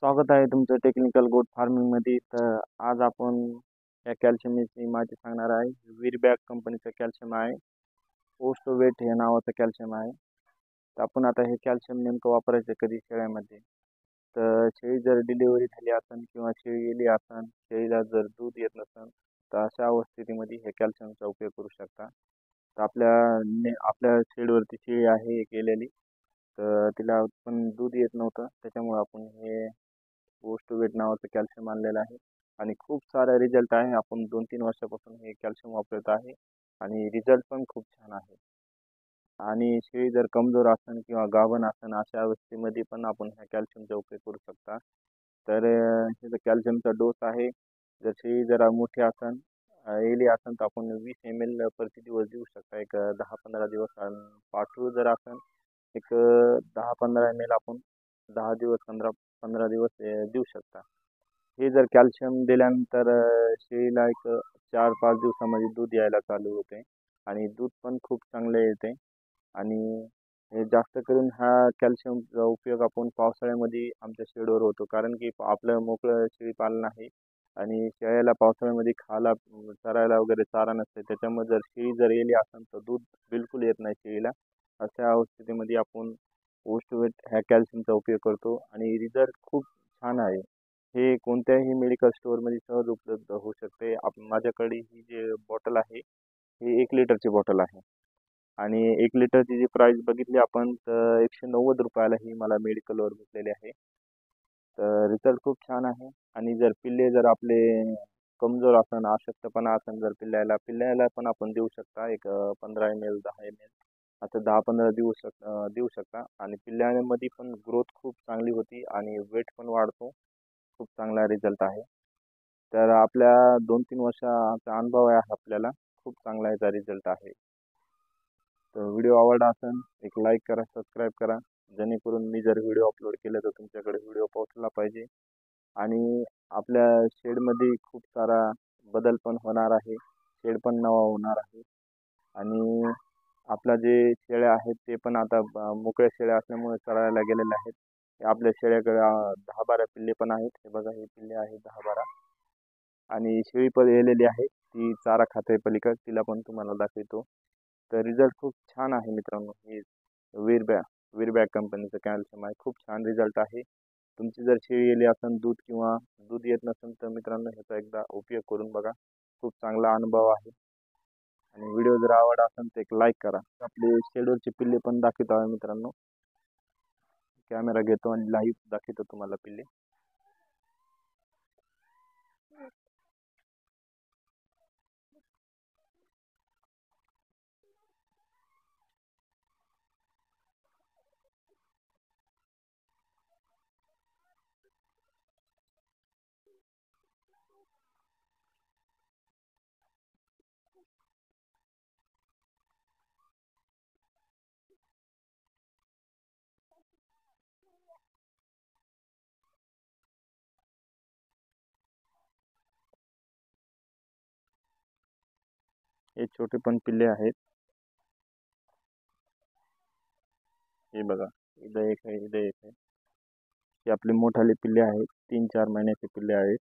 स्वागत आहे तुमचं टेक्निकल गोट फार्मिंगमध्ये. तर आज आपण या कॅल्शियमची माहिती सांगणार आहे. वीरबॅग कंपनीचं कॅल्शियम आहे. पोस्टोवेट हे नावाचं कॅल्शियम आहे. तर आपण आता हे कॅल्शियम नेमकं वापरायचं कधी शेळ्यामध्ये. तर शेळी जर डिलिव्हरी झाली असेल किंवा शेळी गेली असेल, शेळीला जर दूध येत नसेल, तर अशा अवस्थेमध्ये हे कॅल्शियमचा उपयोग करू शकता. तर आपल्या शेडवरती शेळी आहे एक गेलेली, तर तिला पण दूध येत नव्हतं. त्याच्यामुळे आपण हे पोस्टोवेट नावाचं कॅल्शियम आणलेलं आहे आणि खूप सारा रिझल्ट आहे. आपण 2-3 वर्षापासून हे कॅल्शियम वापरत आहे आणि रिझल्ट पण खूप छान आहे. आणि शेळी जर कमजोर असेल किंवा गाभण असेल अशा अवस्थेमध्ये पण आपण ह्या कॅल्शियमचा उपयोग करू शकता. तर ह्याचा कॅल्शियमचा डोस आहे. जर शेळी जरा मोठी असेल, एली असेल, तर आपण 20 ml प्रति दिवस देऊ शकता. एक 10-15 दिवस. आणि पाठरू जर असेल, एक 10-15 ml आपण 10 दिवस 15 दिवस देऊ शकता. हे जर कॅल्शियम दिल्यानंतर शेळीला एक 4-5 दिवसामध्ये दूध यायला चालू होते आणि दूध पण खूप चांगले येते. आणि हे जास्त करून हा कॅल्शियमचा उपयोग आपण पावसाळ्यामध्ये आमच्या शेडवर होतो, कारण की आपलं मोकळं शेळी पालन आहे आणि शेळ्याला पावसाळ्यामध्ये खायला चरायला वगैरे चारा नसते. त्याच्यामुळे जर शेळी जर गेली असेल तर दूध बिलकुल येत नाही शेळीला. अशा अवस्थेमध्ये आपण पोस्टवेट ह्या कॅल्शियमचा उपयोग करतो आणि रिझल्ट खूप छान आहे. हे कोणत्याही मेडिकल स्टोअरमध्ये सहज उपलब्ध होऊ शकते. माझ्याकडे ही जी बॉटल आहे, ही 1 लिटरची बॉटल आहे आणि 1 लिटरची जी प्राईस बघितली आपण, तर ₹190 ही मला मेडिकलवर भेटलेली आहे. तर रिझल्ट खूप छान आहे. आणि जर पिल्ले जर आपले कमजोर असेल, अशक्तपणा असेल, जर पिल्ल्याला पण आपण देऊ शकता. एक 15 ml 10 ml असं 10-15 देऊ शकता. आणि पिल्ल्यामध्ये पण ग्रोथ खूप चांगली होती आणि वेट पण वाढतो. खूप चांगला रिझल्ट आहे. तर आपल्या 2-3 वर्षाचा अनुभव आहे आपल्याला. खूप चांगला याचा रिझल्ट आहे. तर व्हिडिओ आवडला असेल, एक लाईक करा, सबस्क्राईब करा, जेणेकरून मी जर व्हिडिओ अपलोड केले तर तुमच्याकडे व्हिडिओ पोहोचला पाहिजे. आणि आपल्या शेडमध्ये खूप सारा बदल पण होणार आहे. शेड पण नवा होणार आहे. आणि आपल्या जे शेळ्या आहेत ते पण आता मोकळ्या शेळ्या असल्यामुळे चरायला गेलेल्या आहेत. आपल्या शेळ्याकडे 10-12 पिल्ले पण आहेत. हे बघा, हे पिल्ले आहेत 10-12. आणि शेळी पण येलेली आहे, ती चारा खाते पलीकडे, तिला पण तुम्हाला दाखवतो. तर रिझल्ट खूप छान आहे मित्रांनो. हे वीरबॅग कंपनीचं कॅल्शियम आहे. खूप छान रिझल्ट आहे. तुमची जर शेळी गेली असेल दूध किंवा दूध येत नसेल, तर मित्रांनो ह्याचा एकदा उपयोग करून बघा. खूप चांगला अनुभव आहे. आणि व्हिडिओ जर आवडला असेल तर एक लाईक करा. आपले शेडवरचे पिल्ले पण दाखवतो आहे मित्रांनो. कॅमेरा घेतो आणि लाईव्ह दाखवतो तुम्हाला पिल्ले. हे छोटे पण पिल्ले आहेत. हे बघा, इथं एक आहे, इथं एक आहे. हे आपले मोठाले पिल्ले आहेत. 3-4 महिन्याचे पिल्ले आहेत.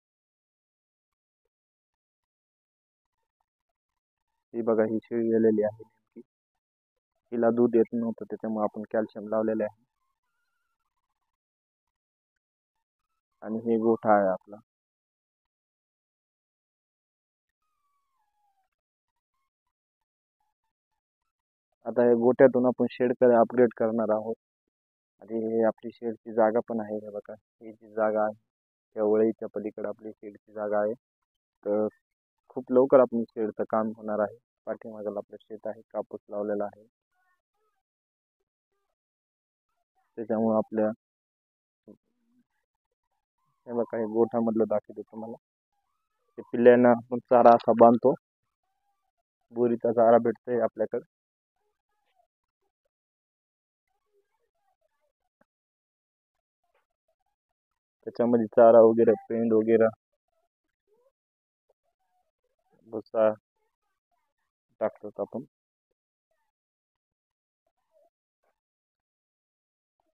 ही बघा, ही शेळी गेलेली आहे नेमकी. हिला दूध येत नव्हतं, त्याच्यामुळे आपण कॅल्शियम लावलेले आहे. आणि हे गोठा आहे आपला. आता हे गोठ्यातून आपण शेडकडे अपग्रेड करणार आहोत. आणि हे आपली शेडची जागा पण आहे. हे बघा, ही जी जागा आहे, त्या वळीच्या पलीकडे आपली शेडची जागा आहे. तर खूप लवकर आपण शेडचं काम होणार आहे. पाठीमागाला आपलं शेत आहे, कापूस लावलेला आहे. त्याच्यामुळे आपल्या हे बघा, हे गोठ्यामधलं दाखवतो तुम्हाला. ते पिल्ल्यांना आपण चारा असा बांधतो. बोरीचा चारा भेटतोय आपल्याकडे. त्याच्यामध्ये चारा वगैरे, पेंड वगैरे, भुसा टाकतो आपण.